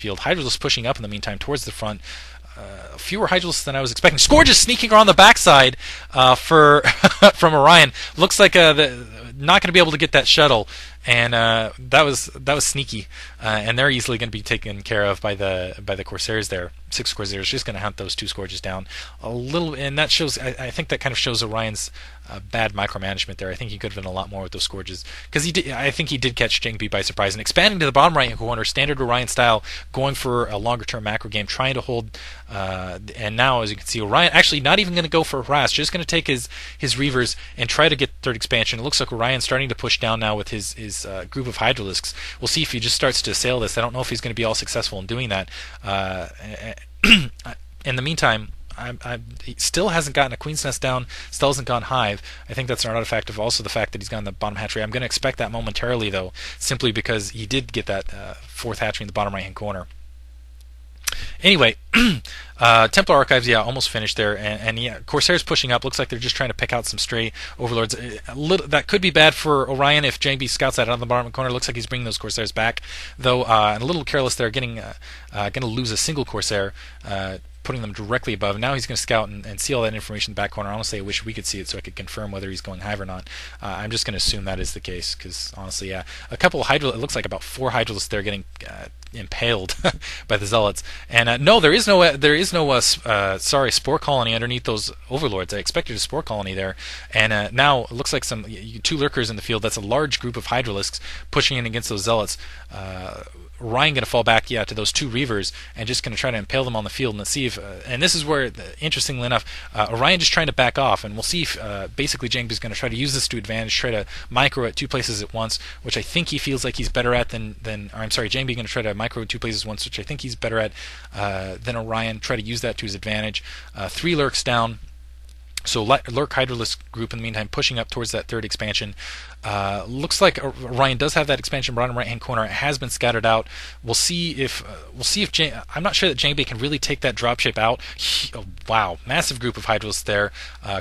field. Hydralisk pushing up in the meantime towards the front. Fewer Hydralisks than I was expecting. Scourge sneaking around the backside for from Orion. Looks like not going to be able to get that shuttle, and that was sneaky. And they're easily going to be taken care of by the Corsairs there. 6 Corsairs just going to hunt those 2 Scourges down a little, and that shows. I think that kind of shows Orion's bad micromanagement there. I think he could have done a lot more with those Scourges, because I think he did catch Jangbi by surprise and expanding to the bottom right corner, standard Orion style, going for a longer term macro game, trying to hold. And now, as you can see, Orion actually not even going to go for harass, just going to take his Reavers and try to get third expansion. It looks like Orion's starting to push down now with his group of Hydralisks. We'll see if he just starts to assail this. I don't know if he's going to be all successful in doing that. In the meantime, he still hasn't gotten a Queen's Nest down, still hasn't gone Hive. I think that's an artifact of also the fact that he's gotten the bottom hatchery. I'm going to expect that momentarily, though, simply because he did get that 4th hatchery in the bottom right-hand corner. Anyway, Templar Archives, yeah, almost finished there, and yeah, Corsairs pushing up. Looks like they're just trying to pick out some stray Overlords. That could be bad for Orion if Jangbi scouts that out of the bottom corner. Looks like he's bringing those Corsairs back, though, and a little careless there, going to lose a single Corsair, putting them directly above. Now he's going to scout and see all that information in the back corner. Honestly, I wish we could see it so I could confirm whether he's going Hive or not. I'm just going to assume that is the case, because honestly, yeah, a couple of it looks like about 4 Hydralisks there getting impaled by the Zealots. And no, there is no spore colony underneath those Overlords. I expected a spore colony there, and now it looks like 2 Lurkers in the field. That's a large group of Hydralisks pushing in against those Zealots. Ryan going to fall back, yeah, to those 2 Reavers and just going to try to impale them on the field and see if. And this is where, interestingly enough, Orion just trying to back off, and we'll see if basically Jangbi's going to try to use this to advantage, try to micro at 2 places at once, which I think he feels like he's better at than. Or I'm sorry, Jangbi going to try to micro at 2 places at once, which I think he's better at than Orion. Try to use that to his advantage. 3 Lurks down. So Lurk Hydralisk group in the meantime pushing up towards that 3rd expansion. Looks like Orion does have that expansion bottom right hand corner. It has been scattered out. We'll see if I'm not sure that Jangbi can really take that dropship out. Wow, massive group of Hydralisks there.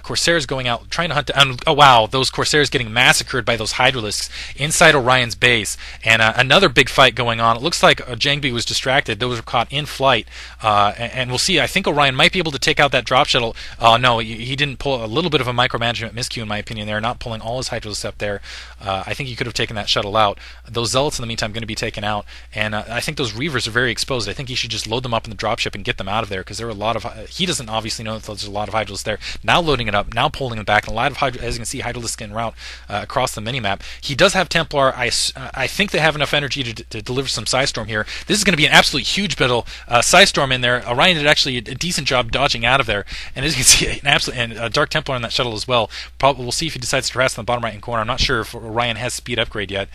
Corsairs going out trying to hunt down. Oh wow, those Corsairs getting massacred by those Hydralisks inside Orion's base, and another big fight going on. It looks like Jangbi was distracted. Those were caught in flight, and we'll see. I think Orion might be able to take out that drop shuttle. No, he didn't pull. A little bit of a micromanagement miscue in my opinion there, not pulling all his Hydralisks up there. I think he could have taken that shuttle out. Those Zealots in the meantime going to be taken out, and I think those Reavers are very exposed. I think he should just load them up in the dropship and get them out of there, because there are a lot of. He doesn't obviously know that there's a lot of Hydralisks there. Now loading it up, now pulling them back, and a lot of as you can see, Hydralisks en route across the minimap. He does have Templar. I think they have enough energy to deliver some Psystorm here. This is going to be an absolutely huge battle. Psystorm in there. Orion did actually a decent job dodging out of there, and as you can see, an absolute and Dark Templar on that shuttle as well. Probably we'll see if he decides to harass in the bottom right hand corner. I'm not sure if Orion has speed upgrade yet.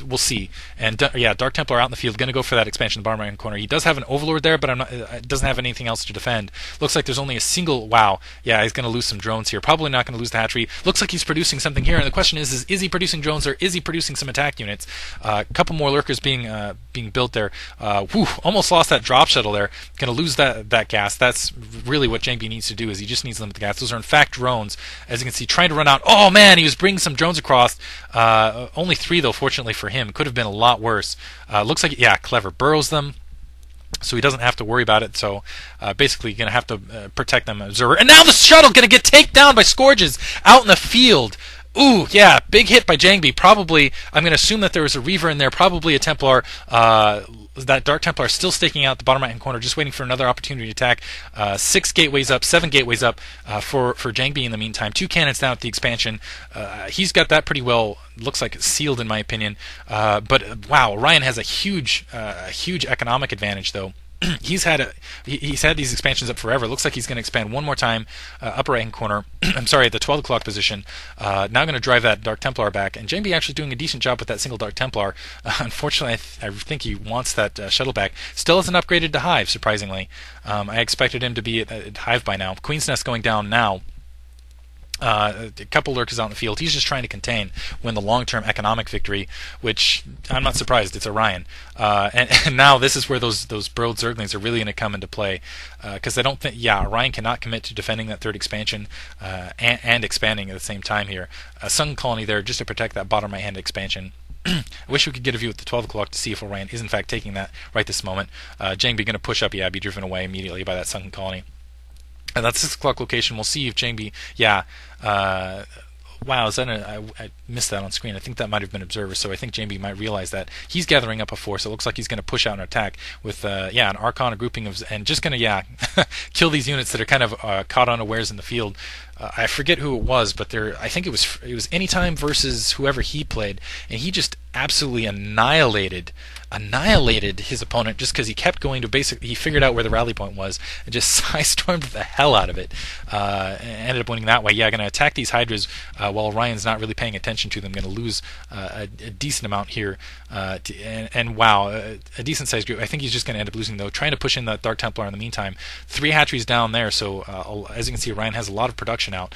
We'll see. And yeah, Dark Templar out in the field, going to go for that expansion in the bottom right hand corner. He does have an Overlord there, but doesn't have anything else to defend. Looks like there's only a single. Wow, yeah, he's going to lose some drones here. Probably not going to lose the hatchery. Looks like he's producing something here, and the question is he producing drones or is he producing some attack units? A couple more Lurkers being built there. Almost lost that drop shuttle there. Going to lose that gas. That's really what Jangbi needs to do. Is he just needs to limit the gas. Those are in fact drones, as you can see, trying to run out. Oh man, he was bringing some drones across. Only 3 though. Fortunately for him, could have been a lot worse. Looks like, yeah, clever. Burrows them, so he doesn't have to worry about it. So basically, going to have to protect them. Observer, and now the shuttle going to get taken down by Scourges out in the field. Ooh, yeah, big hit by Jangbi. Probably, I'm going to assume that there was a Reaver in there, probably a Templar. That Dark Templar is still staking out the bottom right-hand corner, just waiting for another opportunity to attack. 6 gateways up, 7 gateways up for Jangbi in the meantime. 2 cannons down at the expansion. He's got that pretty well, looks like it's sealed in my opinion. But wow, Orion has a huge economic advantage though. He's had these expansions up forever. Looks like he's going to expand one more time, upper right hand corner. I'm sorry, the 12 o'clock position. Now going to drive that Dark Templar back, and Jangbi actually doing a decent job with that single Dark Templar. Unfortunately, I think he wants that shuttle back. Still hasn't upgraded to Hive, surprisingly. I expected him to be at Hive by now. Queen's Nest going down now. A couple Lurkers out in the field. He's just trying to win the long-term economic victory, which I'm not surprised. It's Orion, and now this is where those burrowed Zerglings are really going to come into play, because I don't think, yeah, Orion cannot commit to defending that 3rd expansion and expanding at the same time here. A Sun colony there just to protect that bottom right-hand expansion. I wish we could get a view at the 12 o'clock to see if Orion is in fact taking that right this moment. Jangbi going to push up, yeah, be driven away immediately by that sunken colony. And that 6 o'clock location, we'll see if Jangbi, yeah, wow, is that I missed that on screen. I think that might have been Observer, so I think Jangbi might realize that. He's gathering up a force. It looks like he's going to push out an attack with, yeah, an Archon, a grouping of, and just going to, yeah, kill these units that are kind of caught unawares in the field. I forget who it was, but I think it was Anytime versus whoever he played, and he just absolutely annihilated his opponent just because he kept going to he figured out where the rally point was and just side-stormed the hell out of it. Ended up winning that way. Yeah, going to attack these Hydras while Orion's not really paying attention to them. Going to lose a decent amount here. And wow, a decent-sized group. I think he's just going to end up losing, though. Trying to push in the Dark Templar in the meantime. 3 hatcheries down there, so as you can see, Orion has a lot of production out.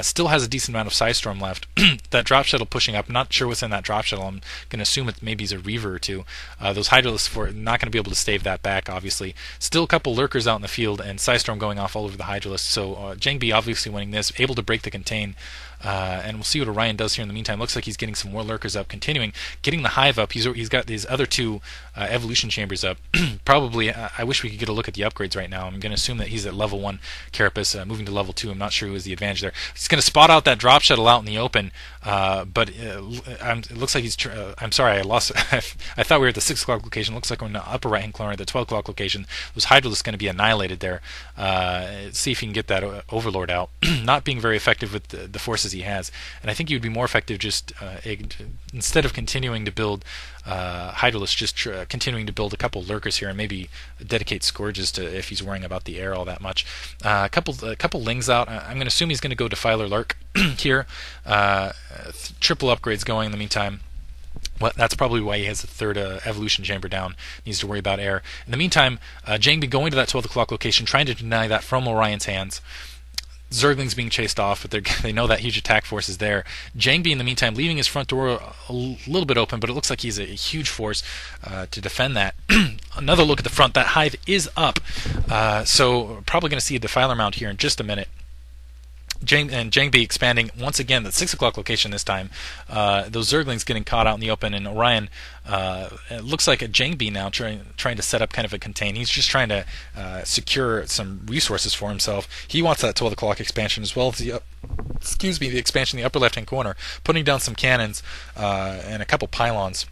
Still has a decent amount of Psystorm left. That drop shuttle pushing up. Not sure what's in that drop shuttle. I'm going to assume it maybe is a Reaver or two. Those Hydralisks are not going to be able to stave that back, obviously. Still a couple Lurkers out in the field, and Psystorm going off all over the Hydralisks. So Jangbi obviously winning this, able to break the contain. And we'll see what Orion does here in the meantime. Looks like he's getting some more Lurkers up, continuing, getting the Hive up. He's got these other 2 evolution chambers up. Probably, I wish we could get a look at the upgrades right now. I'm going to assume that he's at level 1 Carapace, moving to level 2. I'm not sure who has the advantage there. He's going to spot out that drop shuttle out in the open, but it looks like he's... I'm sorry, I lost... I thought we were at the 6 o'clock location. Looks like we're in the upper right-hand corner at the 12 o'clock location. Those Hydralisks going to be annihilated there. See if he can get that Overlord out. Not being very effective with the forces he has, and I think he would be more effective just instead of continuing to build Hydralisks, just continuing to build a couple Lurkers here and maybe dedicate Scourges to if he's worrying about the air all that much. A couple Lings out. I'm going to assume he's going to go Defiler Lurk here. Triple upgrades going in the meantime. Well, that's probably why he has the 3rd evolution chamber down. Needs to worry about air. In the meantime, Jangbi going to that 12 o'clock location, trying to deny that from Orion's hands. Zerglings being chased off, but they know that huge attack force is there. Jangbi, in the meantime, leaving his front door a little bit open, but it looks like he's a huge force to defend that. Another look at the front. That Hive is up, so probably going to see a Defiler mount here in just a minute. Jangbi expanding once again the 6 o'clock location this time. Those Zerglings getting caught out in the open, and Orion it looks like a Jangbi now trying to set up kind of a contain. He's just trying to secure some resources for himself. He wants that 12 o'clock expansion as well as the expansion in the upper left hand corner, putting down some cannons and a couple pylons.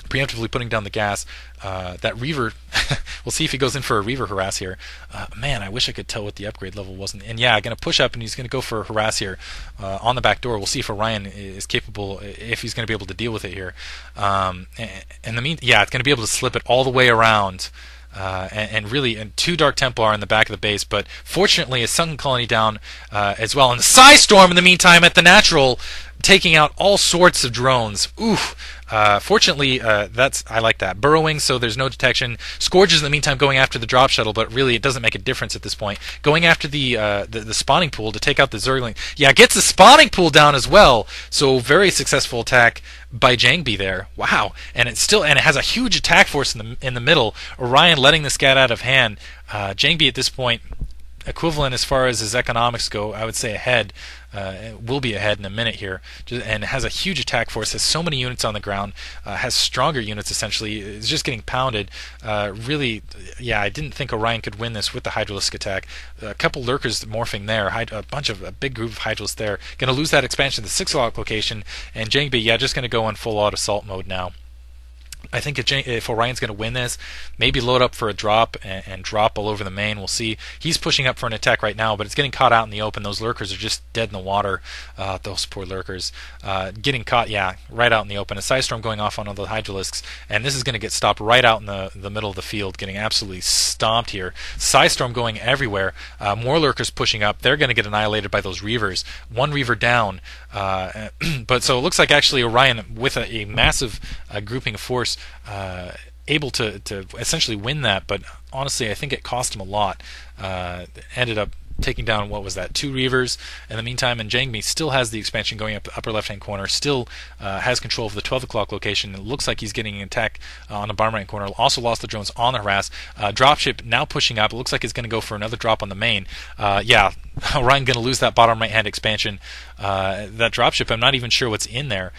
Preemptively putting down the gas. That Reaver, we'll see if he goes in for a Reaver harass here. Man, I wish I could tell what the upgrade level wasn't. And yeah, going to push up, and he's going to go for a harass here on the back door. We'll see if Orion is capable, if he's going to be able to deal with it here. And yeah, it's going to be able to slip it all the way around. And really, 2 Dark Templar in the back of the base, but fortunately a sunken colony down as well. And the Psystorm in the meantime at the natural, taking out all sorts of drones. Oof. Fortunately, I like that. Burrowing, so there's no detection. Scourges in the meantime going after the drop shuttle, but really it doesn't make a difference at this point. Going after the spawning pool to take out the Zergling. Yeah, gets the spawning pool down as well. So very successful attack by Jangbi there. Wow, and it has a huge attack force in the middle. Orion letting this get out of hand. Jangbi at this point, equivalent as far as his economics go, I would say ahead. Will be ahead in a minute here, and has a huge attack force, has so many units on the ground, has stronger units essentially, is just getting pounded. Really, yeah, I didn't think Orion could win this with the Hydralisk attack. A couple Lurkers morphing there, a big group of Hydralisks there. Going to lose that expansion to the 6 o'clock location, and Jangbi, yeah, just going to go in full out assault mode now. I think if Orion's going to win this, maybe load up for a drop and drop all over the main. We'll see. He's pushing up for an attack right now, but it's getting caught out in the open. Those Lurkers are just dead in the water. Those poor Lurkers. Getting caught, yeah, right out in the open. A Psystorm going off on all the Hydralisks, and this is going to get stopped right out in the middle of the field, getting absolutely stomped here. Psystorm going everywhere. More Lurkers pushing up. They're going to get annihilated by those Reavers. 1 Reaver down. But so it looks like actually Orion, with a massive grouping of force, able to essentially win that, but honestly I think it cost him a lot. Ended up taking down, what was that, 2 Reavers in the meantime, and Jangbi still has the expansion going up the upper left hand corner, still has control of the 12 o'clock location. It looks like he's getting an attack on the bottom right corner. Also lost the drones on the harass. Dropship now pushing up. It looks like it's going to go for another drop on the main. Yeah, Orion going to lose that bottom right hand expansion. That dropship, I'm not even sure what's in there.